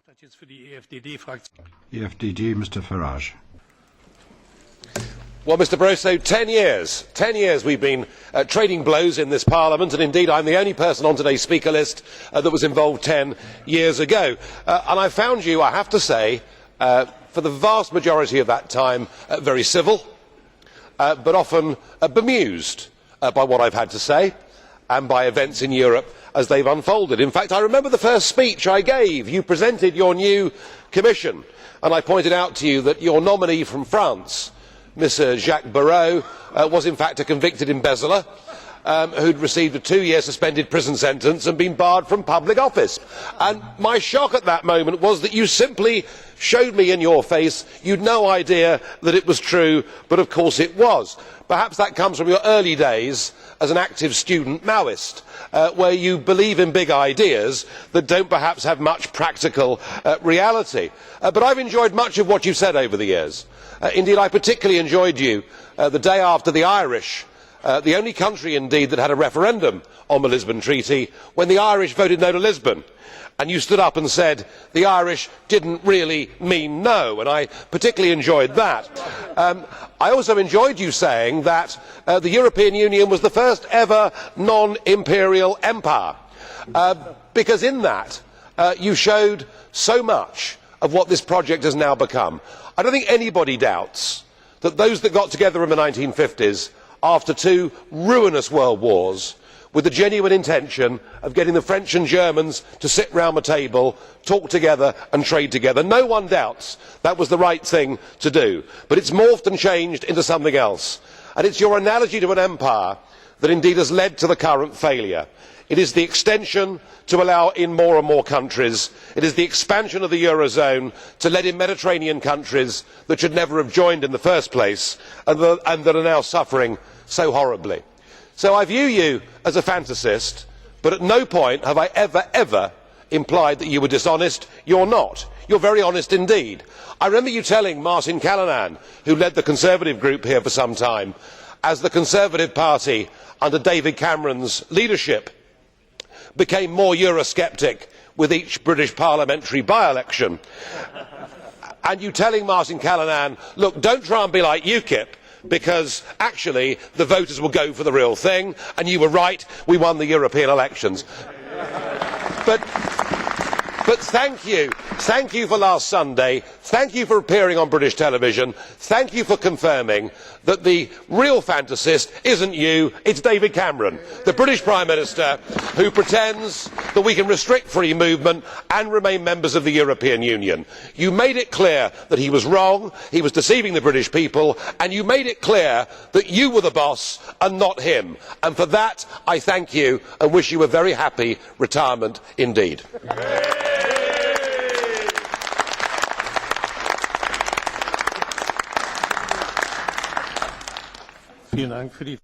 EFDD, Mr Farage. Well, Mr Barroso, 10 years we've been trading blows in this Parliament, and indeed I'm the only person on today's speaker list that was involved 10 years ago. And I found you, I have to say, for the vast majority of that time, very civil, but often bemused by what I've had to say and by events in Europe as they've unfolded. In fact, I remember the first speech I gave. You presented your new Commission, and I pointed out to you that your nominee from France, Mr Barroso, was in fact a convicted embezzler who had received a 2-year suspended prison sentence and been barred from public office. And my shock at that moment was that you simply showed me in your face you had no idea that it was true, but of course it was. Perhaps that comes from your early days as an active student Maoist, where you believe in big ideas that don't perhaps have much practical reality. But I've enjoyed much of what you've said over the years. Indeed, I particularly enjoyed you the day after the Irish, the only country indeed that had a referendum on the Lisbon Treaty, when the Irish voted no to Lisbon. And you stood up and said the Irish didn't really mean no, and I particularly enjoyed that. I also enjoyed you saying that the European Union was the first ever non-imperial empire, because in that you showed so much of what this project has now become. I don't think anybody doubts that those that got together in the 1950s after 2 ruinous world wars with the genuine intention of getting the French and Germans to sit round the table, talk together and trade together. No one doubts that was the right thing to do, but it's morphed and changed into something else. And it's your analogy to an empire that indeed has led to the current failure. It is the extension to allow in more and more countries. It is the expansion of the Eurozone to let in Mediterranean countries that should never have joined in the first place and that are now suffering so horribly. So I view you as a fantasist, but at no point have I ever implied that you were dishonest. You're not. You're very honest indeed. I remember you telling Martin Callanan, who led the Conservative group here for some time, as the Conservative Party under David Cameron's leadership became more Eurosceptic with each British parliamentary by-election, and you telling Martin Callanan, look, don't try and be like UKIP, because actually the voters will go for the real thing, and you were right, we won the European elections. But thank you for last Sunday, thank you for appearing on British television, thank you for confirming that the real fantasist isn't you, it's David Cameron, the British Prime Minister, who pretends that we can restrict free movement and remain members of the European Union. You made it clear that he was wrong, he was deceiving the British people, and you made it clear that you were the boss and not him. And for that I thank you and wish you a very happy retirement indeed. Vielen Dank für die